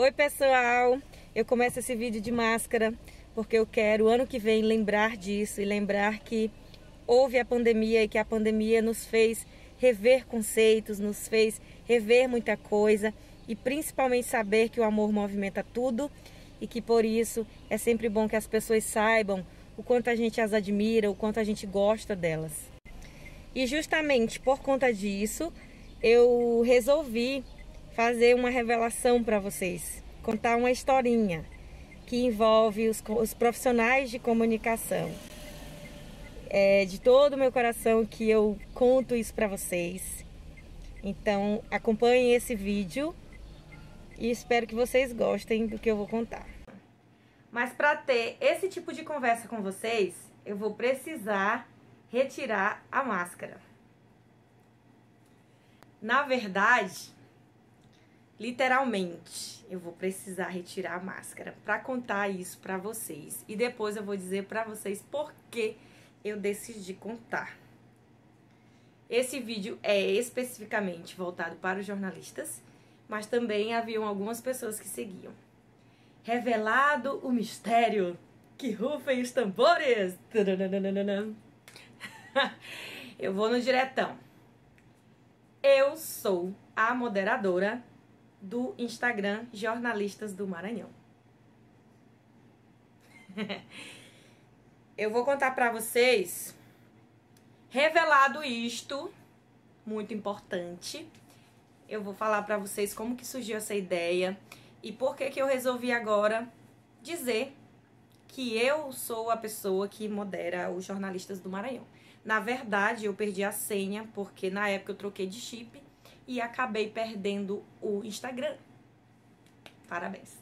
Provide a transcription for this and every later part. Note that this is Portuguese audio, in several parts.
Oi pessoal, eu começo esse vídeo de máscara porque eu quero ano que vem lembrar disso e lembrar que houve a pandemia e que a pandemia nos fez rever conceitos, nos fez rever muita coisa e principalmente saber que o amor movimenta tudo e que por isso é sempre bom que as pessoas saibam o quanto a gente as admira, o quanto a gente gosta delas. E justamente por conta disso eu resolvi fazer uma revelação para vocês, contar uma historinha que envolve os profissionais de comunicação. É de todo o meu coração que eu conto isso para vocês. Então acompanhem esse vídeo e espero que vocês gostem do que eu vou contar. Mas para ter esse tipo de conversa com vocês, eu vou precisar retirar a máscara. Na verdade, literalmente, eu vou precisar retirar a máscara para contar isso para vocês. E depois eu vou dizer para vocês por que eu decidi contar. Esse vídeo é especificamente voltado para os jornalistas, mas também haviam algumas pessoas que seguiam. Revelado o mistério, que rufem os tambores! Eu vou no diretão. Eu sou a moderadora do Instagram Jornalistas do Maranhão. Eu vou contar pra vocês, revelado isto, muito importante, eu vou falar pra vocês como que surgiu essa ideia e por que que eu resolvi agora dizer que eu sou a pessoa que modera os Jornalistas do Maranhão. Na verdade, eu perdi a senha porque na época eu troquei de chip e acabei perdendo o Instagram. Parabéns.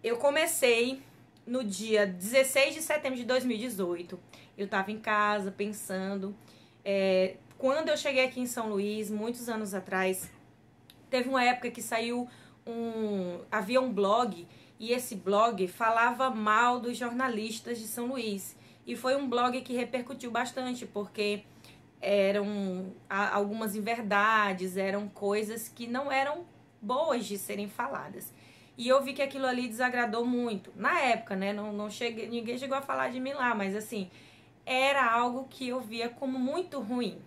Eu comecei no dia 16 de setembro de 2018. Eu tava em casa pensando. Quando eu cheguei aqui em São Luís, muitos anos atrás, teve uma época que saiu havia um blog e esse blog falava mal dos jornalistas de São Luís. E foi um blog que repercutiu bastante, porque eram algumas inverdades, eram coisas que não eram boas de serem faladas. E eu vi que aquilo ali desagradou muito. Na época, né, ninguém chegou a falar de mim lá, mas assim, era algo que eu via como muito ruim.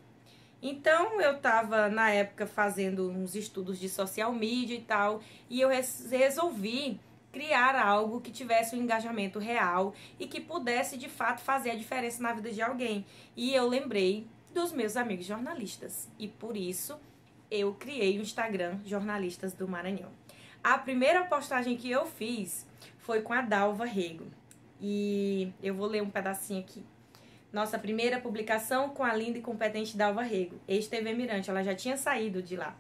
Então eu tava na época fazendo uns estudos de social media e tal, e eu resolvi criar algo que tivesse um engajamento real e que pudesse de fato fazer a diferença na vida de alguém. E eu lembrei dos meus amigos jornalistas e por isso eu criei o Instagram Jornalistas do Maranhão. A primeira postagem que eu fiz foi com a Dalva Rego e eu vou ler um pedacinho aqui. Nossa primeira publicação com a linda e competente Dalva Rego, ex-TV Mirante. Ela já tinha saído de lá.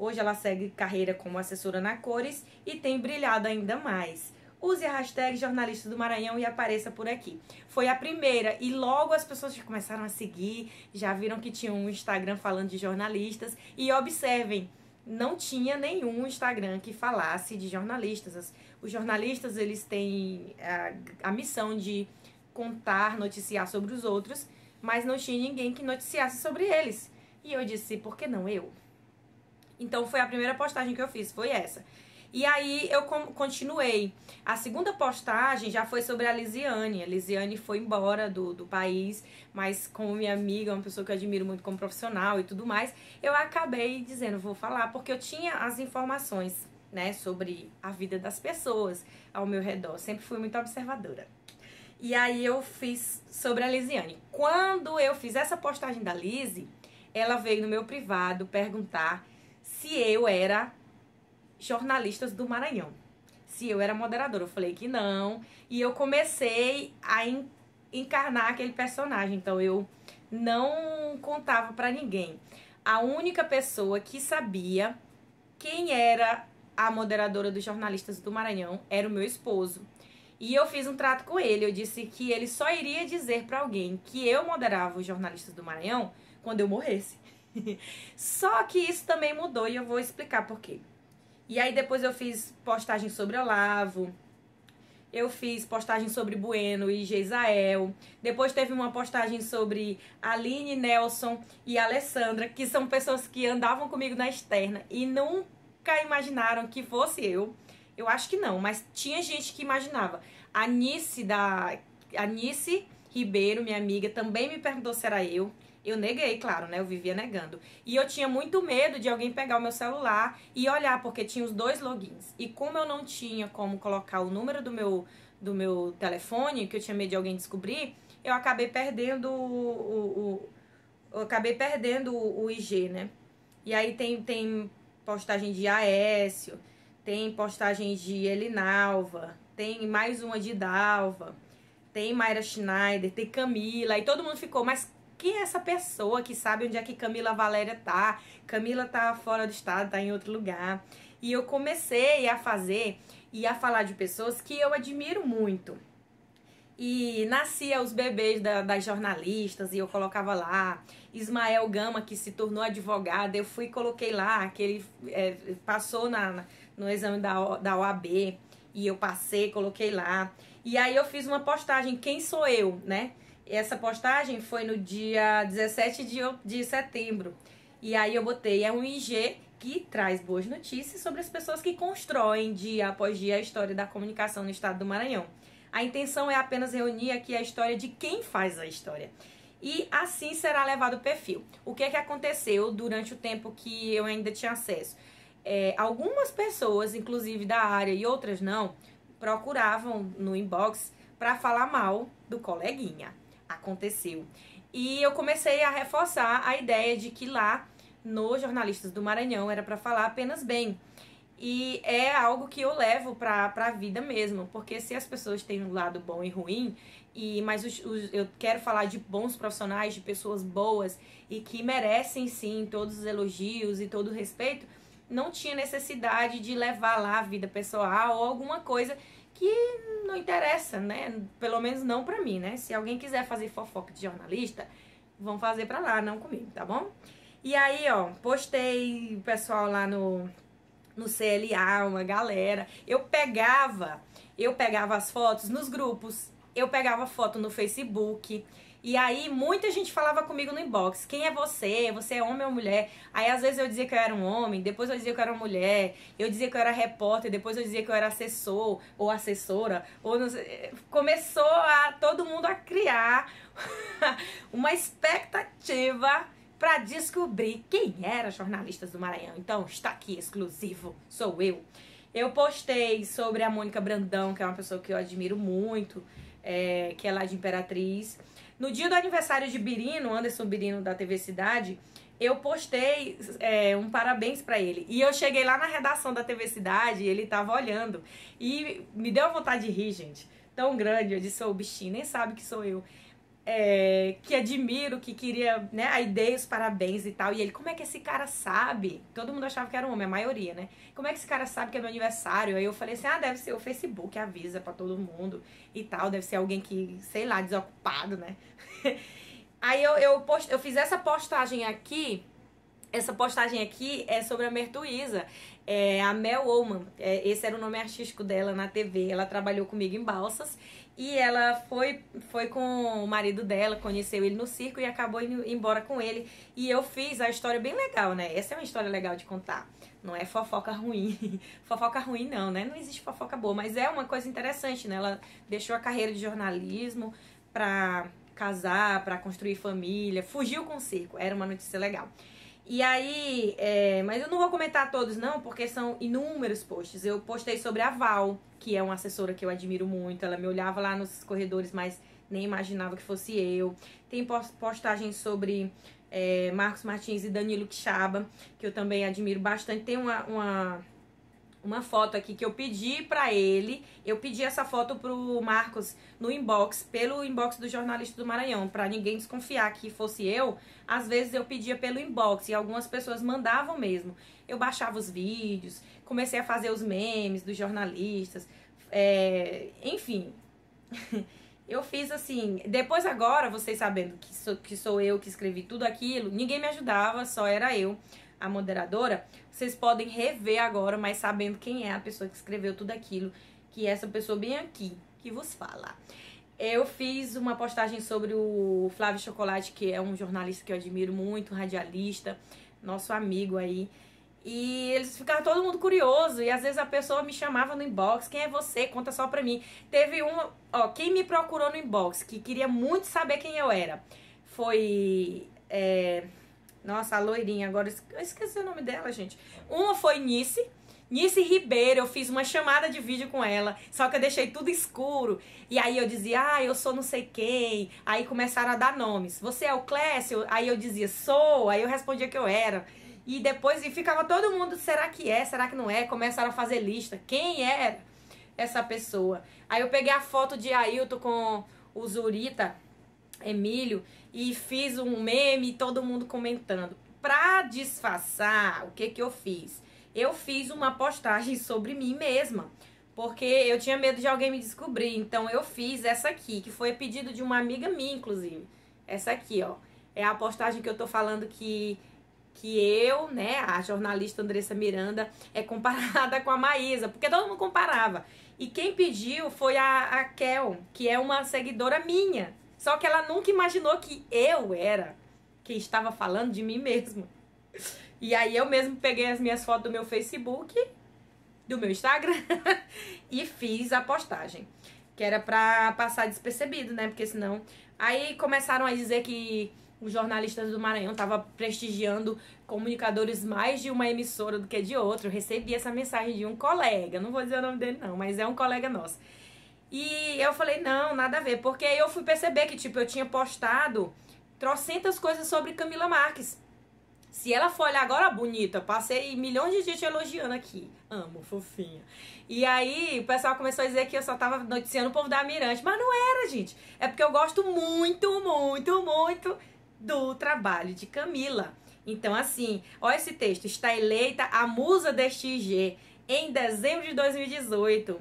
Hoje ela segue carreira como assessora na Cores e tem brilhado ainda mais. Use a hashtag Jornalistas do Maranhão e apareça por aqui. Foi a primeira e logo as pessoas já começaram a seguir, já viram que tinha um Instagram falando de jornalistas. E observem, não tinha nenhum Instagram que falasse de jornalistas. Os jornalistas, eles têm a missão de contar, noticiar sobre os outros, mas não tinha ninguém que noticiasse sobre eles. E eu disse, por que não eu? Então foi a primeira postagem que eu fiz, foi essa. E aí eu continuei. A segunda postagem já foi sobre a Lisiane. A Lisiane foi embora do país, mas como minha amiga, uma pessoa que eu admiro muito como profissional e tudo mais, eu acabei dizendo, vou falar, porque eu tinha as informações, né, sobre a vida das pessoas ao meu redor. Sempre fui muito observadora. E aí eu fiz sobre a Lisiane. Quando eu fiz essa postagem da Lise, ela veio no meu privado perguntar se eu era Jornalistas do Maranhão, se eu era moderadora. Eu falei que não, e eu comecei a encarnar aquele personagem, então eu não contava pra ninguém. A única pessoa que sabia quem era a moderadora dos Jornalistas do Maranhão era o meu esposo. E eu fiz um trato com ele, eu disse que ele só iria dizer pra alguém que eu moderava os Jornalistas do Maranhão quando eu morresse. Só que isso também mudou e eu vou explicar por quê. E aí depois eu fiz postagem sobre Olavo, eu fiz postagem sobre Bueno e Geisael, depois teve uma postagem sobre Aline, Nelson e Alessandra, que são pessoas que andavam comigo na externa e nunca imaginaram que fosse eu. Eu acho que não, mas tinha gente que imaginava. A Nice Ribeiro, minha amiga, também me perguntou se era eu. Eu neguei, claro, né? Eu vivia negando. E eu tinha muito medo de alguém pegar o meu celular e olhar, porque tinha os dois logins. E como eu não tinha como colocar o número do meu telefone, que eu tinha medo de alguém descobrir, eu acabei perdendo o IG, né? E aí tem postagem de Aécio, tem postagem de Elinalva, tem mais uma de Dalva, tem Mayra Schneider, tem Camila, e todo mundo ficou, mas quem é essa pessoa que sabe onde é que Camila Valéria tá? Camila tá fora do estado, tá em outro lugar. E eu comecei a fazer e a falar de pessoas que eu admiro muito. E nascia os bebês das jornalistas e eu colocava lá. Ismael Gama, que se tornou advogado, eu fui e coloquei lá, que ele passou no exame da OAB e eu passei, coloquei lá. E aí eu fiz uma postagem, quem sou eu, né? Essa postagem foi no dia 17 de setembro. E aí eu botei, é um IG que traz boas notícias sobre as pessoas que constroem dia após dia a história da comunicação no estado do Maranhão. A intenção é apenas reunir aqui a história de quem faz a história. E assim será levado o perfil. O que é que aconteceu durante o tempo que eu ainda tinha acesso? Algumas pessoas, inclusive da área e outras não, procuravam no inbox para falar mal do coleguinha. Aconteceu. E eu comecei a reforçar a ideia de que lá, nos Jornalistas do Maranhão, era para falar apenas bem. E é algo que eu levo pra vida mesmo, porque se as pessoas têm um lado bom e ruim, mas eu quero falar de bons profissionais, de pessoas boas e que merecem sim todos os elogios e todo o respeito, não tinha necessidade de levar lá a vida pessoal ou alguma coisa que não interessa, né? Pelo menos não pra mim, né? Se alguém quiser fazer fofoca de jornalista, vão fazer pra lá, não comigo, tá bom? E aí, ó, postei o pessoal lá no CLA, uma galera. Eu pegava as fotos nos grupos, eu pegava foto no Facebook. E aí muita gente falava comigo no inbox, quem é você? Você é homem ou mulher? Aí às vezes eu dizia que eu era um homem, depois eu dizia que eu era uma mulher, eu dizia que eu era repórter, depois eu dizia que eu era assessor ou assessora, ou não sei. Começou todo mundo a criar uma expectativa para descobrir quem era Jornalistas do Maranhão. Então, está aqui, exclusivo, sou eu. Eu postei sobre a Mônica Brandão, que é uma pessoa que eu admiro muito, que é lá de Imperatriz. No dia do aniversário de Birino, Anderson Birino, da TV Cidade, eu postei um parabéns para ele. E eu cheguei lá na redação da TV Cidade e ele tava olhando. E me deu vontade de rir, gente. Tão grande, eu disse, ô bichinho, nem sabe que sou eu. Que admiro, que queria, né, aí dei os parabéns e tal, e ele, como é que esse cara sabe? Todo mundo achava que era um homem, a maioria, né? Como é que esse cara sabe que é meu aniversário? Aí eu falei assim, deve ser o Facebook, avisa pra todo mundo e tal, deve ser alguém que, sei lá, desocupado, né? Aí eu fiz essa postagem aqui é sobre a Mertuísa, a Mel Oman, esse era o nome artístico dela na TV, ela trabalhou comigo em Balsas, e ela foi com o marido dela, conheceu ele no circo e acabou indo embora com ele, e eu fiz a história bem legal, né, essa é uma história legal de contar, não é fofoca ruim, fofoca ruim não, né, não existe fofoca boa, mas é uma coisa interessante, né, ela deixou a carreira de jornalismo pra casar, pra construir família, fugiu com o circo, era uma notícia legal. E aí, mas eu não vou comentar todos não, porque são inúmeros posts. Eu postei sobre a Val, que é uma assessora que eu admiro muito. Ela me olhava lá nos corredores, mas nem imaginava que fosse eu. Tem postagens sobre Marcos Martins e Danilo Quixaba, que eu também admiro bastante. Tem uma foto aqui que eu pedi pra ele. Eu pedi essa foto pro Marcos no inbox, pelo inbox do Jornalista do Maranhão, pra ninguém desconfiar que fosse eu. Às vezes eu pedia pelo inbox e algumas pessoas mandavam mesmo. Eu baixava os vídeos, comecei a fazer os memes dos jornalistas, enfim. Eu fiz assim, depois agora, vocês sabendo que sou eu que escrevi tudo aquilo, ninguém me ajudava, só era eu, a moderadora. Vocês podem rever agora, mas sabendo quem é a pessoa que escreveu tudo aquilo, que é essa pessoa bem aqui, que vos fala. Eu fiz uma postagem sobre o Flávio Chocolate, que é um jornalista que eu admiro muito, radialista, nosso amigo aí. E eles ficavam todo mundo curioso. E às vezes a pessoa me chamava no inbox. Quem é você? Conta só pra mim. Teve uma... Ó, quem me procurou no inbox, que queria muito saber quem eu era, foi... Nossa, a loirinha. Agora eu esqueci o nome dela, gente. Uma foi Nice Ribeiro. Eu fiz uma chamada de vídeo com ela. Só que eu deixei tudo escuro. E aí eu dizia, eu sou não sei quem. Aí começaram a dar nomes. Você é o Clécio? Aí eu dizia, sou. Aí eu respondia que eu era. E depois ficava todo mundo, será que é? Será que não é? Começaram a fazer lista. Quem era essa pessoa? Aí eu peguei a foto de Ailton com o Zurita, Emílio, e fiz um meme, todo mundo comentando. Pra disfarçar, o que eu fiz? Eu fiz uma postagem sobre mim mesma, porque eu tinha medo de alguém me descobrir. Então eu fiz essa aqui, que foi a pedido de uma amiga minha, inclusive. Essa aqui, ó. É a postagem que eu tô falando que eu, né, a jornalista Andressa Miranda, é comparada com a Maísa, porque todo mundo comparava. E quem pediu foi a Kel, que é uma seguidora minha. Só que ela nunca imaginou que eu era quem estava falando de mim mesma. E aí eu mesmo peguei as minhas fotos do meu Facebook, do meu Instagram, e fiz a postagem. Que era pra passar despercebido, né, porque senão... Aí começaram a dizer que os jornalistas do Maranhão estavam prestigiando comunicadores mais de uma emissora do que de outra. Eu recebi essa mensagem de um colega, não vou dizer o nome dele não, mas é um colega nosso. E eu falei, não, nada a ver, porque aí eu fui perceber que, tipo, eu tinha postado trocentas coisas sobre Camila Marques. Se ela for olhar agora, bonita, passei milhões de dias te elogiando aqui. Amo, fofinha. E aí o pessoal começou a dizer que eu só tava noticiando o povo da Mirante. Mas não era, gente. É porque eu gosto muito, muito, muito do trabalho de Camila. Então, assim, olha esse texto. Está eleita a musa deste IG em dezembro de 2018.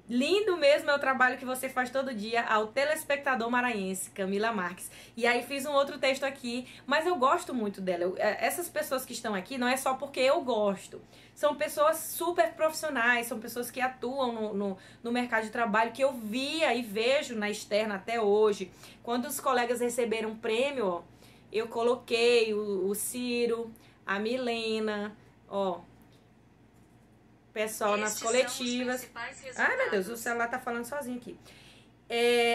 Lindo mesmo é o trabalho que você faz todo dia ao telespectador maranhense, Camila Marques. E aí fiz um outro texto aqui, mas eu gosto muito dela. Essas pessoas que estão aqui não é só porque eu gosto. São pessoas super profissionais, são pessoas que atuam no mercado de trabalho, que eu via e vejo na externa até hoje. Quando os colegas receberam um prêmio, ó, eu coloquei o Ciro, a Milena, ó... pessoal nas coletivas. Ai, meu Deus, o celular tá falando sozinho aqui.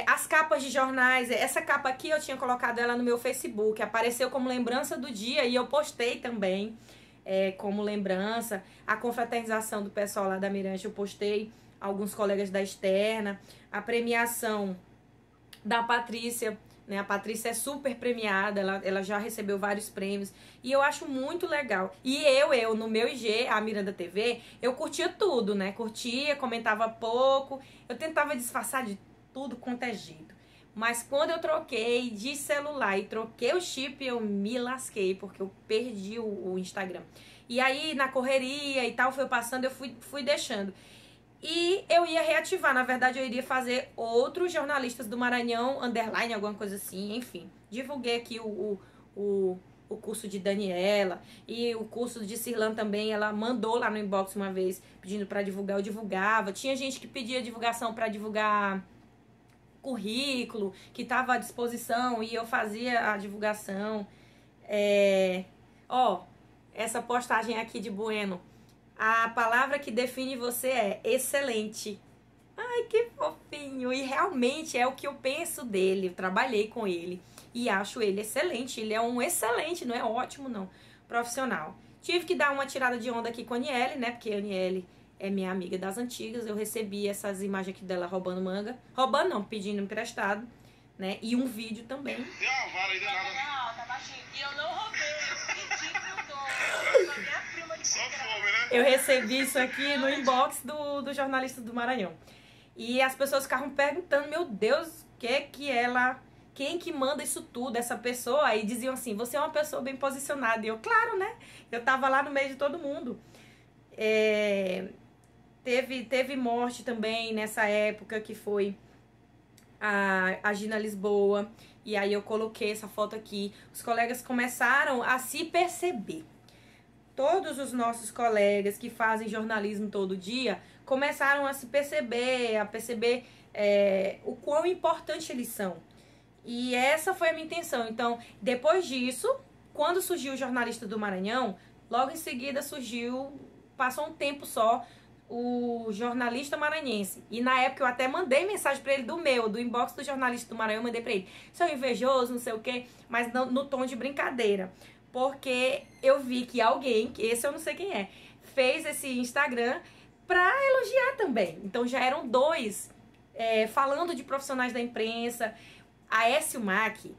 As capas de jornais, essa capa aqui eu tinha colocado ela no meu Facebook, apareceu como lembrança do dia e eu postei também como lembrança. A confraternização do pessoal lá da Mirante eu postei, alguns colegas da externa, a premiação da Patrícia, né? A Patrícia é super premiada, ela já recebeu vários prêmios e eu acho muito legal. E eu no meu IG, a Miranda TV, eu curtia tudo, né? Curtia, comentava pouco, eu tentava disfarçar de tudo quanto é jeito. Mas quando eu troquei de celular e troquei o chip, eu me lasquei, porque eu perdi o Instagram. E aí, na correria e tal, foi passando, eu fui deixando. E eu ia reativar, na verdade eu iria fazer outros jornalistas do Maranhão, underline, alguma coisa assim, enfim. Divulguei aqui o curso de Daniela e o curso de Cirlan também, ela mandou lá no inbox uma vez pedindo pra divulgar, eu divulgava. Tinha gente que pedia divulgação pra divulgar currículo, que tava à disposição e eu fazia a divulgação. Ó, essa postagem aqui de Bueno. A palavra que define você é excelente. Ai, que fofinho. E realmente é o que eu penso dele. Eu trabalhei com ele e acho ele excelente. Ele é um excelente, não é ótimo, não. Profissional. Tive que dar uma tirada de onda aqui com a Aniele, né? Porque a Aniele é minha amiga das antigas. Eu recebi essas imagens aqui dela roubando manga. Roubando não, pedindo emprestado, né? E um vídeo também. Deu uma vara aí, deu nada. Não, tá baixinho. E eu não roubei, eu pedi pro dono. Só minha prima de Só fome, né? Eu recebi isso aqui no inbox do jornalista do Maranhão. E as pessoas ficavam perguntando, meu Deus, quem que manda isso tudo, essa pessoa? E diziam assim, você é uma pessoa bem posicionada. E eu, claro, né? Eu tava lá no meio de todo mundo. Teve morte também nessa época, que foi a Gina Lisboa. E aí eu coloquei essa foto aqui. Os colegas começaram a se perceber. Todos os nossos colegas que fazem jornalismo todo dia começaram a se perceber, o quão importante eles são. E essa foi a minha intenção. Então, depois disso, quando surgiu o Jornalista do Maranhão, Logo em seguida surgiu, passou um tempo só, o jornalista maranhense. E na época eu até mandei mensagem pra ele do inbox do jornalista do Maranhão, eu mandei pra ele, seu invejoso, não sei o quê, mas no tom de brincadeira. Porque eu vi que alguém, que esse eu não sei quem é, fez esse Instagram pra elogiar também. Então já eram dois falando de profissionais da imprensa. A Écio Mack,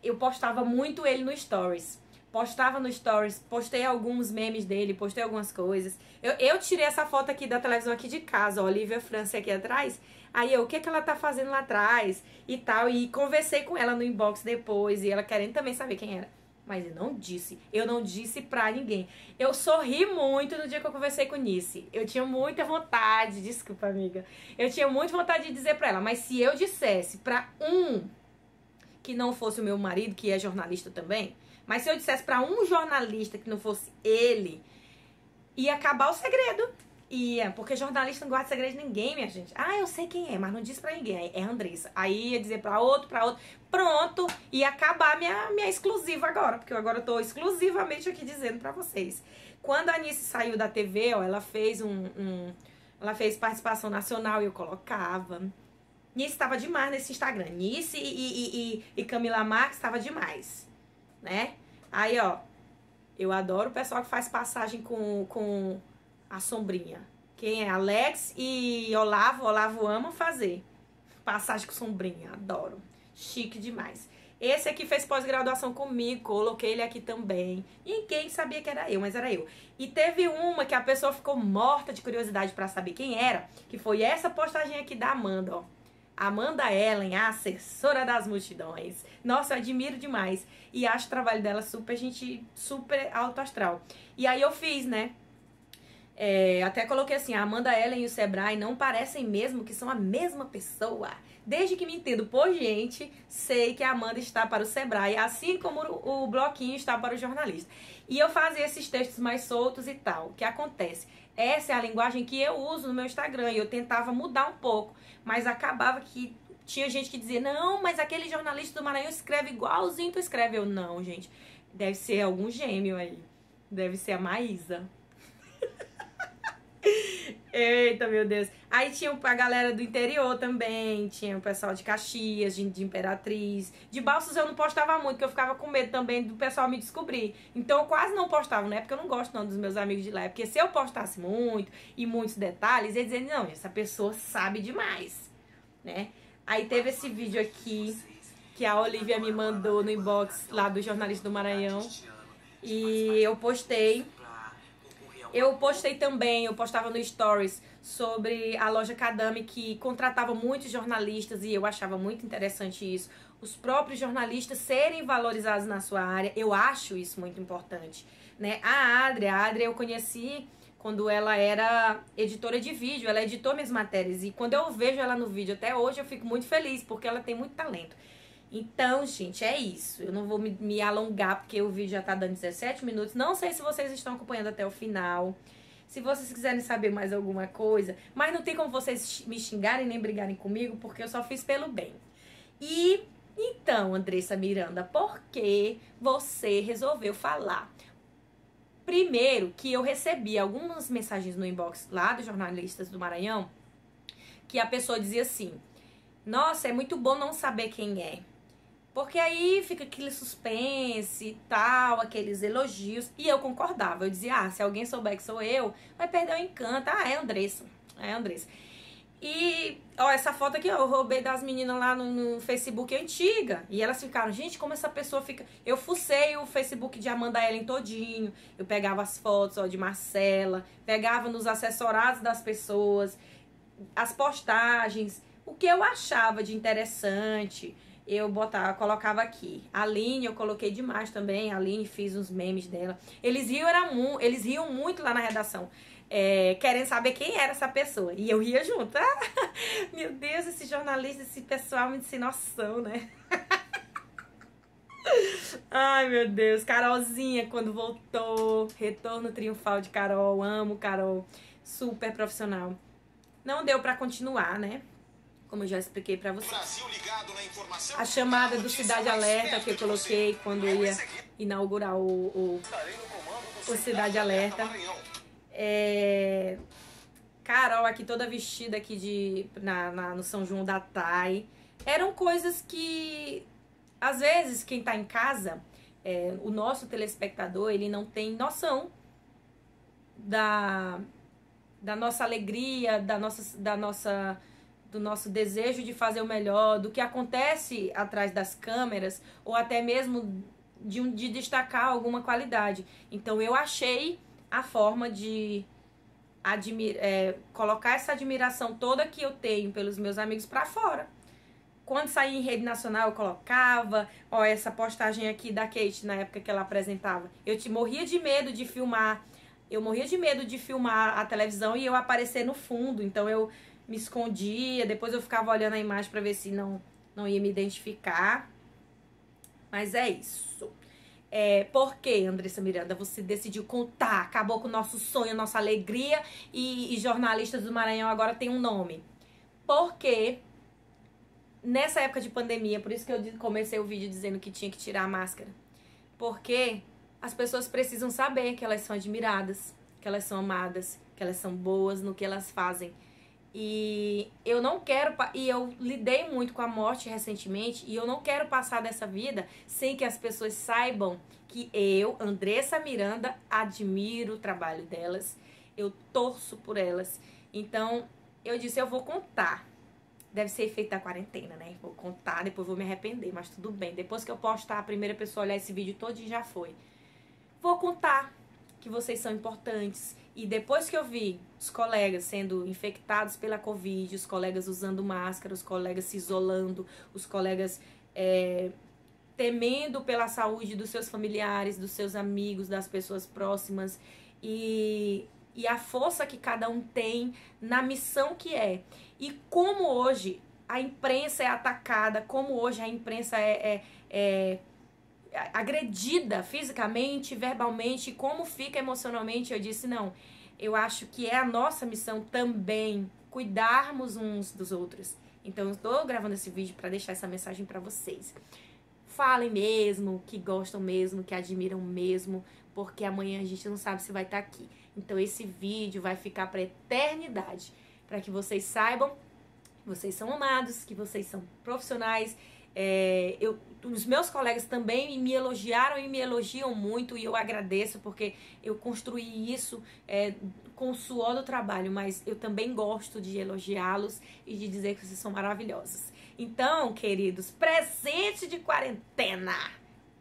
eu postava muito ele no Stories. Postava no Stories, postei alguns memes dele, postei algumas coisas. Eu tirei essa foto aqui da televisão aqui de casa, ó, Olivia França aqui atrás. Aí o que ela tá fazendo lá atrás e tal. E conversei com ela no inbox depois, e ela querendo também saber quem era. Mas eu não disse pra ninguém. Eu sorri muito no dia que eu conversei com Nice. Eu tinha muita vontade, desculpa amiga, eu tinha muita vontade de dizer pra ela, mas se eu dissesse pra que não fosse o meu marido, que é jornalista também, mas se eu dissesse pra um jornalista que não fosse ele, ia acabar o segredo. Ia, porque jornalista não guarda segredo de ninguém, minha gente. Ah, eu sei quem é, mas não disse pra ninguém. É a Andressa. Aí ia dizer pra outro. Pronto, ia acabar minha exclusiva agora. Porque agora eu tô exclusivamente aqui dizendo pra vocês. Quando a Anice saiu da TV, ó, ela fez ela fez participação nacional e eu colocava. Nice estava demais nesse Instagram. Nice e Camila Marques estava demais, né? Aí, ó, eu adoro o pessoal que faz passagem com a sombrinha. Quem é? Alex e Olavo. Olavo ama fazer passagem com sombrinha. Adoro. Chique demais. Esse aqui fez pós-graduação comigo. Coloquei ele aqui também. Ninguém sabia que era eu, mas era eu. E teve uma que a pessoa ficou morta de curiosidade pra saber quem era. Que foi essa postagem aqui da Amanda, ó. Amanda Ellen, a assessora das multidões. Nossa, eu admiro demais. E acho o trabalho dela super alto astral. E aí eu fiz, né? Até coloquei assim, a Amanda Ellen e o Sebrae não parecem mesmo que são a mesma pessoa. Desde que me entendo por gente, sei que a Amanda está para o Sebrae, assim como o bloquinho está para o jornalista. E eu fazia esses textos mais soltos e tal. O que acontece? Essa é a linguagem que eu uso no meu Instagram e eu tentava mudar um pouco, mas acabava que tinha gente que dizia, não, mas aquele jornalista do Maranhão escreve igualzinho tu escreve. Eu, não, gente, deve ser algum gêmeo aí. Deve ser a Maísa. Eita, meu Deus. Aí tinha a galera do interior também, tinha o pessoal de Caxias, de Imperatriz. De Balsas eu não postava muito, porque eu ficava com medo também do pessoal me descobrir. Então eu quase não postava, não é porque eu não gosto não dos meus amigos de lá, é porque se eu postasse muito e muitos detalhes, eles diziam, não, essa pessoa sabe demais, né? Aí teve esse vídeo aqui, que a Olivia me mandou no inbox lá do jornalista do Maranhão, e eu postei. Eu postei também, eu postava no Stories sobre a loja Cadame, que contratava muitos jornalistas e eu achava muito interessante isso. Os próprios jornalistas serem valorizados na sua área, eu acho isso muito importante, né? A Adria eu conheci quando ela era editora de vídeo, ela editou minhas matérias e quando eu vejo ela no vídeo até hoje eu fico muito feliz, porque ela tem muito talento. Então, gente, é isso. Eu não vou me alongar, porque o vídeo já tá dando 17 minutos. Não sei se vocês estão acompanhando até o final. Se vocês quiserem saber mais alguma coisa. Mas não tem como vocês me xingarem nem brigarem comigo, porque eu só fiz pelo bem. E, então, Andressa Miranda, por que você resolveu falar? Primeiro, que eu recebi algumas mensagens no inbox lá dos jornalistas do Maranhão, que a pessoa dizia assim, nossa, é muito bom não saber quem é. Porque aí fica aquele suspense e tal, aqueles elogios. E eu concordava. Eu dizia, se alguém souber que sou eu, vai perder o encanto. Ah, é Andressa. É Andressa. E, ó, essa foto aqui, ó, eu roubei das meninas lá no Facebook antiga. E elas ficaram, gente, como essa pessoa fica... Eu fucei o Facebook de Amanda Ellen todinho. Eu pegava as fotos, ó, de Marcela. Pegava nos assessorados das pessoas. As postagens. O que eu achava de interessante... Eu colocava aqui. A Aline, eu coloquei demais também. A Aline, fiz uns memes dela. Eles riam muito lá na redação. Querendo saber quem era essa pessoa. E eu ria junto. Ah, meu Deus, esse jornalista, esse pessoal muito sem noção, né? Ai, meu Deus. Carolzinha, quando voltou. Retorno triunfal de Carol. Amo Carol. Super profissional. Não deu pra continuar, né? Como eu já expliquei pra vocês. A chamada do Cidade Alerta que eu coloquei quando ia inaugurar o o Cidade Alerta. Carol aqui toda vestida aqui no São João da Thay. Eram coisas que, às vezes, quem tá em casa, o nosso telespectador, ele não tem noção da nossa alegria, do nosso desejo de fazer o melhor, do que acontece atrás das câmeras, ou até mesmo de destacar alguma qualidade. Então eu achei a forma de colocar essa admiração toda que eu tenho pelos meus amigos pra fora. Quando saía em rede nacional eu colocava, essa postagem aqui da Kate na época que ela apresentava. Eu morria de medo de filmar, a televisão e eu aparecer no fundo, então eu me escondia, depois eu ficava olhando a imagem pra ver se não ia me identificar. Mas é isso. Por que, Andressa Miranda, você decidiu contar? Acabou com o nosso sonho, nossa alegria e jornalistas do Maranhão agora tem um nome. Porque nessa época de pandemia, por isso que eu comecei o vídeo dizendo que tinha que tirar a máscara. Porque as pessoas precisam saber que elas são admiradas, que elas são amadas, que elas são boas no que elas fazem. E eu não quero, e eu lidei muito com a morte recentemente, e eu não quero passar dessa vida sem que as pessoas saibam que eu, Andressa Miranda, admiro o trabalho delas, eu torço por elas. Então, eu disse, eu vou contar. Deve ser efeito da quarentena, né? Vou contar, depois vou me arrepender, mas tudo bem. Depois que eu postar, a primeira pessoa olhar esse vídeo todo já foi. Vou contar que vocês são importantes. E depois que eu vi os colegas sendo infectados pela Covid, os colegas usando máscara, os colegas se isolando, os colegas temendo pela saúde dos seus familiares, dos seus amigos, das pessoas próximas, e a força que cada um tem na missão que é. E como hoje a imprensa é atacada, como hoje a imprensa é agredida fisicamente, verbalmente, como fica emocionalmente, eu disse, não, eu acho que é a nossa missão também cuidarmos uns dos outros. Então eu estou gravando esse vídeo para deixar essa mensagem para vocês. Falem mesmo, que gostam mesmo, que admiram mesmo, porque amanhã a gente não sabe se vai estar aqui. Então esse vídeo vai ficar para eternidade, para que vocês saibam que vocês são amados, que vocês são profissionais. Os meus colegas também me elogiaram e me elogiam muito, e eu agradeço porque eu construí isso com o suor do trabalho, mas eu também gosto de elogiá-los e de dizer que vocês são maravilhosos. Então, queridos, presente de quarentena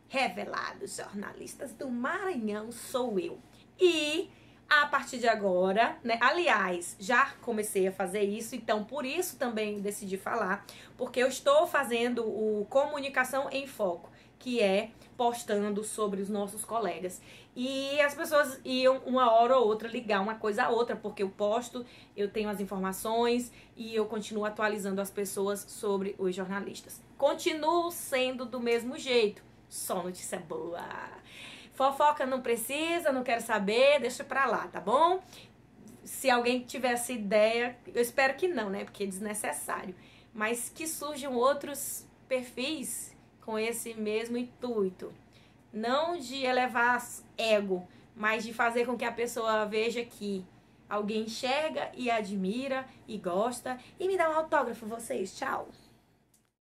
revelados, jornalistas do Maranhão, sou eu. E a partir de agora, né? Aliás, já comecei a fazer isso, então por isso também decidi falar, porque eu estou fazendo o Comunicação em Foco, que é postando sobre os nossos colegas. E as pessoas iam uma hora ou outra ligar uma coisa a outra, porque eu posto, eu tenho as informações e eu continuo atualizando as pessoas sobre os jornalistas. Continuo sendo do mesmo jeito, só notícia boa. Fofoca não precisa, não quero saber, deixa pra lá, tá bom? Se alguém tivesse ideia, eu espero que não, né? Porque é desnecessário. Mas que surjam outros perfis com esse mesmo intuito. Não de elevar ego, mas de fazer com que a pessoa veja que alguém enxerga e admira e gosta. E me dá um autógrafo, vocês. Tchau!